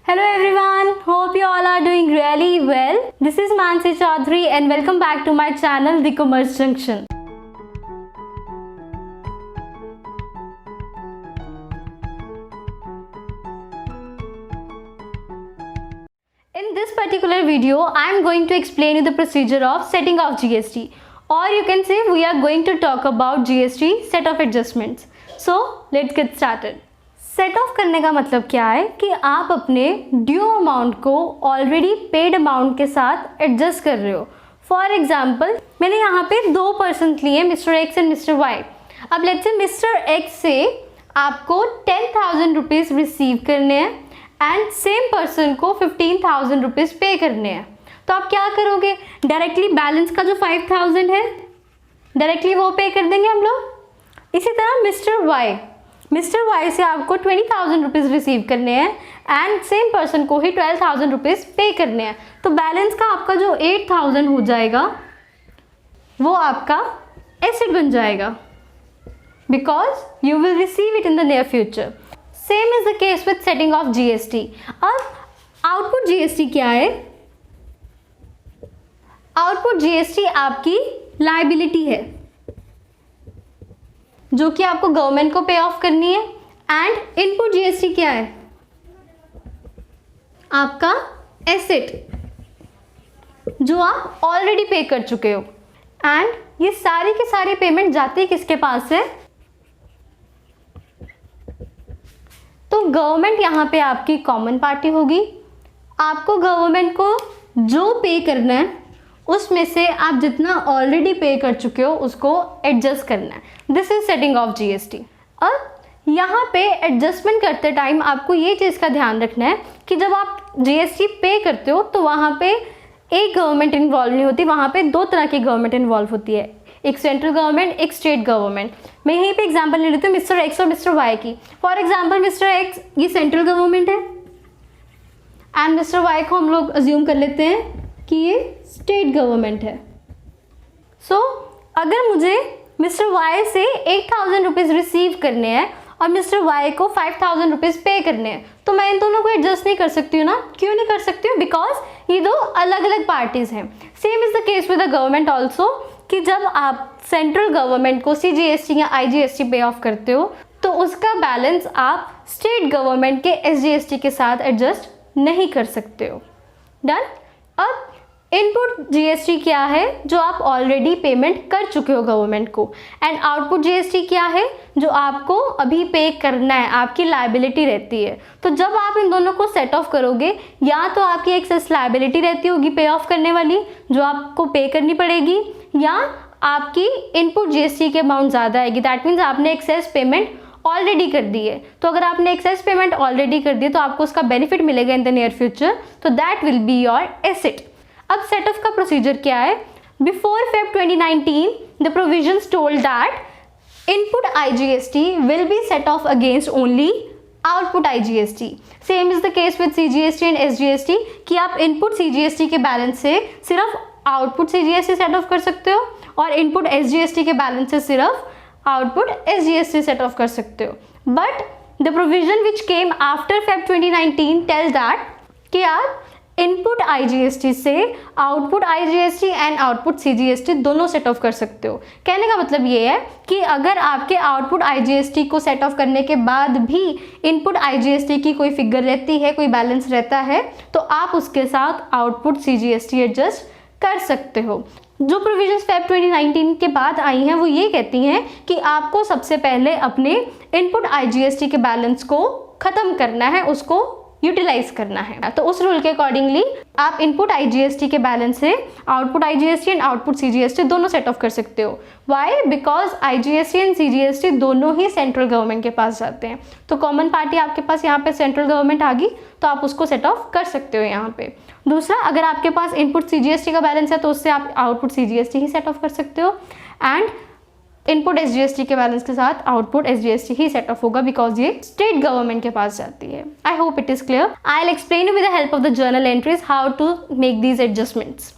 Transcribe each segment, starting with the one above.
Hello everyone, hope you all are doing really well. This is Mansi Chaudhary and welcome back to my channel The Commerce Junction. In this particular video, I am going to explain you the procedure of setting off GST, or you can say we are going to talk about GST set off adjustments. So let's get started. Set off करने का मतलब क्या है कि आप अपने due amount को already paid amount के साथ एडजस्ट कर रहे हो. फॉर एग्जाम्पल मैंने यहाँ पे दो पर्सन लिए, mister X and mister Y. अब लेट्स से मिस्टर एक्स से आपको 10,000 रुपीज़ रिसीव करने हैं एंड सेम पर्सन को 15,000 रुपीज़ पे करने हैं. तो आप क्या करोगे, डायरेक्टली बैलेंस का जो 5,000 है डायरेक्टली वो पे कर देंगे हम लोग. इसी तरह मिस्टर वाई से आपको 20,000 रुपीज़ रिसीव करने हैं एंड सेम पर्सन को ही 12,000 रुपीज़ पे करने हैं. तो बैलेंस का आपका जो 8,000 हो जाएगा वो आपका एसेट बन जाएगा because you will receive it in the near future. Same is the case with setting of GST. अब आउटपुट GST क्या है? आउटपुट GST आपकी लायबिलिटी है जो कि आपको गवर्नमेंट को पे ऑफ करनी है. एंड इनपुट GST क्या है? आपका एसेट जो आप ऑलरेडी पे कर चुके हो. एंड ये सारी की सारी पेमेंट जाती है किसके पास है? तो गवर्नमेंट यहाँ पे आपकी कॉमन पार्टी होगी. आपको गवर्नमेंट को जो पे करना है उसमें से आप जितना ऑलरेडी पे कर चुके हो उसको एडजस्ट करना है. This is setting of GST. अब यहाँ पे एडजस्टमेंट करते टाइम आपको ये चीज़ का ध्यान रखना है कि जब आप GST पे करते हो तो वहाँ पे एक गवर्नमेंट इन्वॉल्व नहीं होती, वहाँ पे दो तरह की गवर्नमेंट इन्वॉल्व होती है, एक सेंट्रल गवर्नमेंट, एक स्टेट गवर्नमेंट. मैं यहीं पे एग्जांपल ले लेती हूँ मिस्टर एक्स और मिस्टर वाई की. फॉर एग्जांपल मिस्टर एक्स ये सेंट्रल गवर्नमेंट है एंड मिस्टर वाई को हम लोग अज्यूम कर लेते हैं कि ये स्टेट गवर्नमेंट है. सो अगर मुझे मिस्टर वाई से 8,000 रुपीज़ रिसीव करने हैं और मिस्टर वाई को 5,000 रुपीज़ पे करने हैं तो मैं इन दोनों को एडजस्ट नहीं कर सकती हूँ ना. क्यों नहीं कर सकती हूँ? बिकॉज ये दो अलग अलग पार्टीज़ हैं. Same is the case with the government also कि जब आप सेंट्रल गवर्नमेंट को CGST या IGST पे ऑफ करते हो तो उसका बैलेंस आप स्टेट गवर्नमेंट के SGST के साथ एडजस्ट नहीं कर सकते हो. डन. अब इनपुट GST क्या है? जो आप ऑलरेडी पेमेंट कर चुके हो गवर्नमेंट को. एंड आउटपुट GST क्या है? जो आपको अभी पे करना है, आपकी लायबिलिटी रहती है. तो जब आप इन दोनों को सेट ऑफ करोगे या तो आपकी एक्सेस लायबिलिटी रहती होगी पे ऑफ करने वाली जो आपको पे करनी पड़ेगी, या आपकी इनपुट GST की अमाउंट ज़्यादा आएगी. दैट मीन्स आपने एक्सेस पेमेंट ऑलरेडी कर दी है. तो अगर आपने एक्सेस पेमेंट ऑलरेडी कर दी तो आपको उसका बेनिफिट मिलेगा इन द नियर फ्यूचर. तो that will be your asset. अब सेट ऑफ का प्रोसीजर क्या है? Before Feb 2019 the provisions told that input IGST will be set of against only output IGST. Same is the case with CGST and SGST कि आप input CGST के balance से सिर्फ output CGST set off कर सकते हो और input SGST के बैलेंस से सिर्फ आउटपुट SGST सेट ऑफ कर सकते हो. But the provision which came after Feb 2019 tell that कि आप इनपुट IGST से output IGST and output CGST दोनों सेट ऑफ कर सकते हो. कहने का मतलब ये है कि अगर आपके आउटपुट IGST को सेट ऑफ करने के बाद भी इनपुट IGST की कोई फिगर रहती है, कोई बैलेंस रहता है, तो आप उसके साथ आउटपुट CGST एडजस्ट कर सकते हो. जो प्रोविजंस Feb 2019 के बाद आई हैं वो ये कहती हैं कि आपको सबसे पहले अपने इनपुट IGST के बैलेंस को ख़त्म करना है, उसको यूटिलाइज करना है. तो उस रूल के अकॉर्डिंगली आप इनपुट IGST के बैलेंस से output IGST and output CGST दोनों सेट ऑफ कर सकते हो. Why? Because IGST and CGST दोनों ही सेंट्रल गवर्नमेंट के पास जाते हैं. तो कॉमन पार्टी आपके पास यहाँ पे सेंट्रल गवर्नमेंट आ गई तो आप उसको सेट ऑफ कर सकते हो यहाँ पे. दूसरा, अगर आपके पास इनपुट CGST का बैलेंस है तो उससे आप आउटपुट CGST ही सेट ऑफ कर सकते हो एंड इनपुट SGST के बैलेंस के साथ आउटपुट SGST ही सेट ऑफ होगा बिकॉज ये स्टेट गवर्नमेंट के पास जाती है. I hope it is clear. I will explain you with the help of the journal entries how to make these adjustments.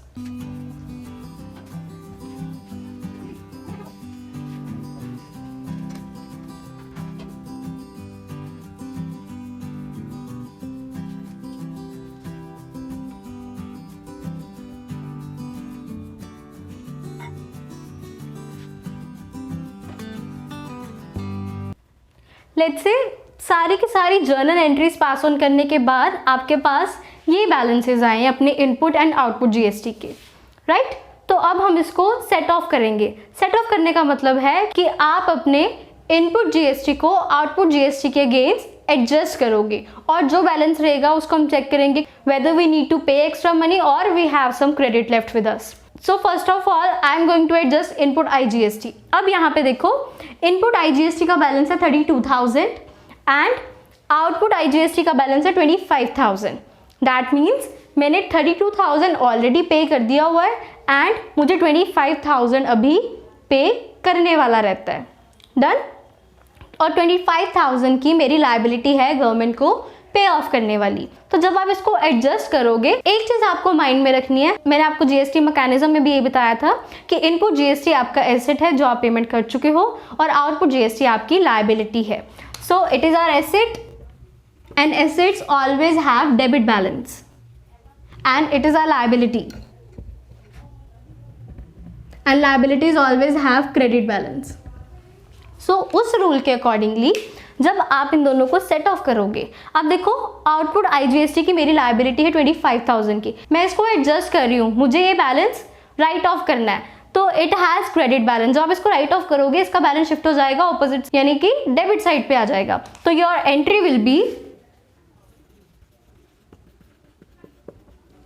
Let's say सारी की सारी जर्नल एंट्रीज पास ऑन करने के बाद आपके पास ये बैलेंसेस आए अपने इनपुट एंड आउटपुट जीएसटी के, राइट। तो अब हम इसको सेट ऑफ करेंगे। सेट ऑफ करने का मतलब है कि आप अपने इनपुट जीएसटी को आउटपुट जीएसटी के अगेंस्ट एडजस्ट करोगे और जो बैलेंस रहेगा उसको हम चेक करेंगे whether we need to pay extra money और we have some credit left with us. So first of all I am going to adjust input IGST. अब यहाँ पे देखो इनपुट आईजीएसटी का बैलेंस है 32,000 एंड आउटपुट आईजीएसटी का balance है 25,000। That means मैंने 32,000 ऑलरेडी पे कर दिया हुआ है एंड मुझे 25,000 अभी पे करने वाला रहता है। डन। और 25,000 की मेरी लायबिलिटी है गवर्नमेंट को पे ऑफ करने वाली। तो जब आप इसको एडजस्ट करोगे, एक चीज आपको माइंड में रखनी है, मैंने आपको जीएसटी मैकेनिज्म में भी ये बताया था कि इनपुट जीएसटी आपका एसेट है जो आप पेमेंट कर चुके हो और आउटपुट जीएसटी आपकी लायबिलिटी है। So it is our asset and assets always have debit balance and it is our liability and liabilities always have credit balance. So उस रूल के अकॉर्डिंगली जब आप इन दोनों को सेट ऑफ करोगे, अब देखो आउटपुट आईजीएसटी की मेरी लायबिलिटी है 25,000 की, मैं इसको एडजस्ट कर रही हूँ, मुझे ये बैलेंस राइट ऑफ करना है, तो इट हैज क्रेडिट बैलेंस। जब आप इसको राइट ऑफ करोगे इसका बैलेंस शिफ्ट हो जाएगा ऑपोजिट, यानी कि डेबिट साइड पे आ जाएगा। तो your entry will be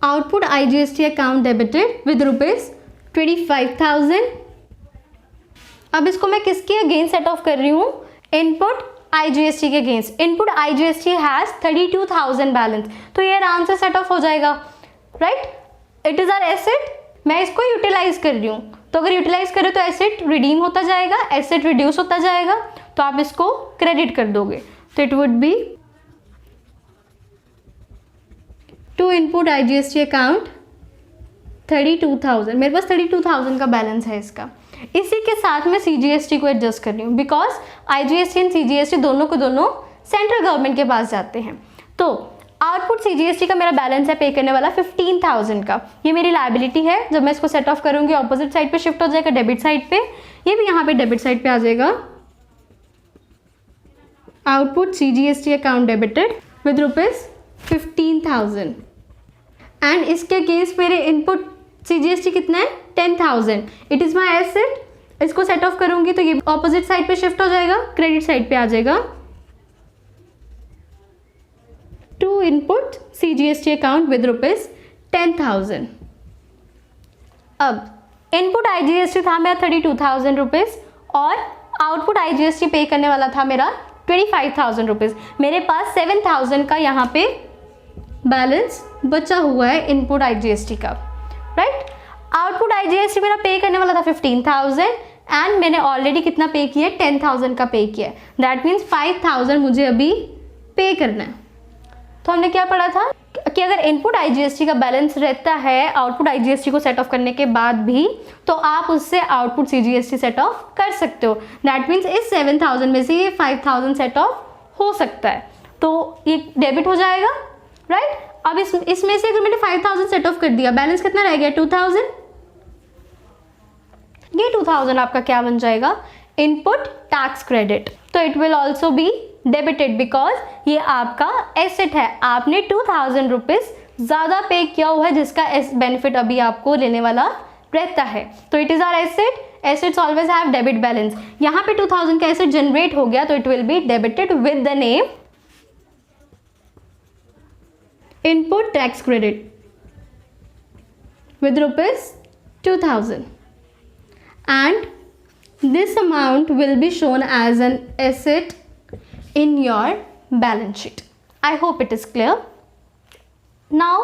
output IGST account debited with ₹25,000। अब इसको मैं किसके अगेंस्ट सेट ऑफ कर रही हूँ? इनपुट आईजीएसटी के against. Input IGST has 32,000 balance, तो ये आराम से सेट ऑफ हो जाएगा, right. It is our asset, मैं इसको यूटिलाइज कर रही हूँ, तो अगर यूटिलाइज करें तो एसेट रिडीम होता जाएगा, एसेट रिड्यूस होता जाएगा, तो आप इसको क्रेडिट कर दोगे। तो it would be to input IGST account 32,000, मेरे पास 32,000 का बैलेंस है इसका। इसी के साथ मैं सीजीएसटी को एडजस्ट कर रही हूँ बिकॉज आईजीएसटी एंड सीजीएसटी दोनों को दोनों सेंट्रल गवर्नमेंट के पास जाते हैं। तो आउटपुट सीजीएसटी का मेरा बैलेंस है पे करने वाला 15,000 का, ये मेरी लायबिलिटी है। जब मैं इसको सेट ऑफ करूंगी ऑपोजिट साइड पे शिफ्ट हो जाएगा डेबिट साइड पे, ये भी यहाँ पे डेबिट साइड पे आ जाएगा। Output CGST account debited with ₹15,000 and इसके केस मेरे इनपुट सीजीएसटी कितना है 10,000। इट इज माई एसेट, इसको सेट ऑफ करूंगी तो ये ऑपोजिट साइड पे शिफ्ट हो जाएगा, क्रेडिट साइड पे आ जाएगा। To input CGST account with ₹10,000। अब इनपुट आईजीएसटी था मेरा 32,000 रुपीज और आउटपुट आईजीएसटी पे करने वाला था मेरा 25,000 रुपीज। मेरे पास 7,000 का यहाँ पे बैलेंस बचा हुआ है इनपुट आईजीएसटी का, राइट। आउटपुट आईजीएसटी मेरा पे करने वाला था 15,000 एंड मैंने ऑलरेडी कितना पे किया है 10,000 का पे किया है। दैट मीन्स 5,000 मुझे अभी पे करना है। तो हमने क्या पढ़ा था कि अगर इनपुट आईजीएसटी का बैलेंस रहता है आउटपुट आईजीएसटी को सेट ऑफ करने के बाद भी, तो आप उससे आउटपुट सीजीएसटी सेट ऑफ कर सकते हो। दैट मीन्स इस 7,000 में से ये 5,000 सेट ऑफ हो सकता है, तो ये डेबिट हो जाएगा, राइट। अब इसमें से अगर मैंने 5,000 सेट ऑफ कर दिया, बैलेंस कितना रह गया 2,000। ये 2,000 आपका क्या बन जाएगा? Input tax credit. तो it will also be debited because ये आपका एसेट है, आपने 2,000 रुपीज ज्यादा पे किया हुआ है जिसका बेनिफिट अभी आपको लेने वाला रहता है। तो it is our asset, assets always have debit balance. यहाँ पे 2,000 का एसेट जनरेट हो गया तो it will be debited with the name input tax credit with ₹2,000 and this amount will be shown as an asset in your balance sheet. I hope it is clear. Now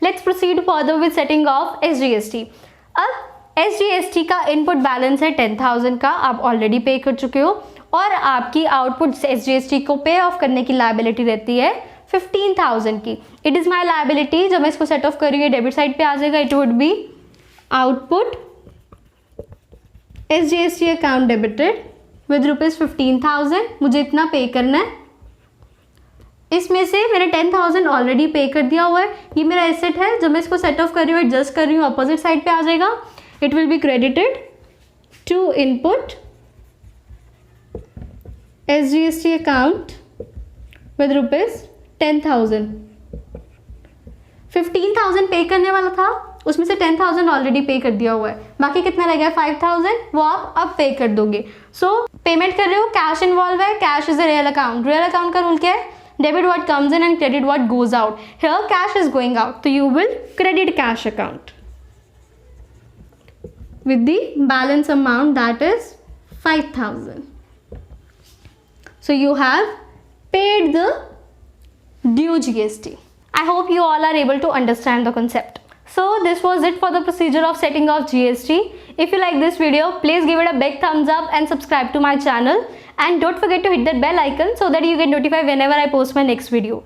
let's proceed further with setting of SGST. अब SGST का input balance है 10,000 का, आप already पे कर चुके हो और आपकी आउटपुट SGST को पे ऑफ करने की लायबिलिटी रहती है 15,000 की। इट इज माई लायबिलिटी, जब मैं इसको सेट ऑफ करूँगी डेबिट साइड पे आ जाएगा। It would B output SGST account debited with ₹15,000, मुझे इतना पे करना है। इसमें से मैंने 10,000 ऑलरेडी पे कर दिया हुआ है, ये मेरा एसेट है। जब मैं इसको सेट ऑफ कर रही हूँ एडजस्ट कर रही हूँ अपोजिट साइड पे आ जाएगा। It will be credited to input SGST account with ₹10,000. 15,000 पे करने वाला था, उसमें से 10,000 ऑलरेडी पे कर दिया हुआ है, बाकी कितना रह गया 5,000, वो आप अब पे कर दोगे. सो पेमेंट कर रहे हो, कैश इन्वॉल्व है, cash is a real account. Real account का रूल क्या है? Debit what comes in and credit what goes out. Here cash is going out, तो you will credit cash account with the balance amount, that is 5,000. So you have paid the due GST. I hope you all are able to understand the concept. So this was it for the procedure of setting off GST. If you like this video, please give it a big thumbs up and subscribe to my channel, and don't forget to hit that bell icon so that you get notified whenever I post my next video.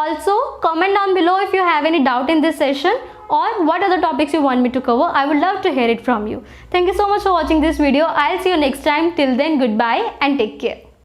Also, comment down below if you have any doubt in this session or what other topics you want me to cover. I would love to hear it from you. Thank you so much for watching this video. I'll see you next time. Till then, goodbye and take care.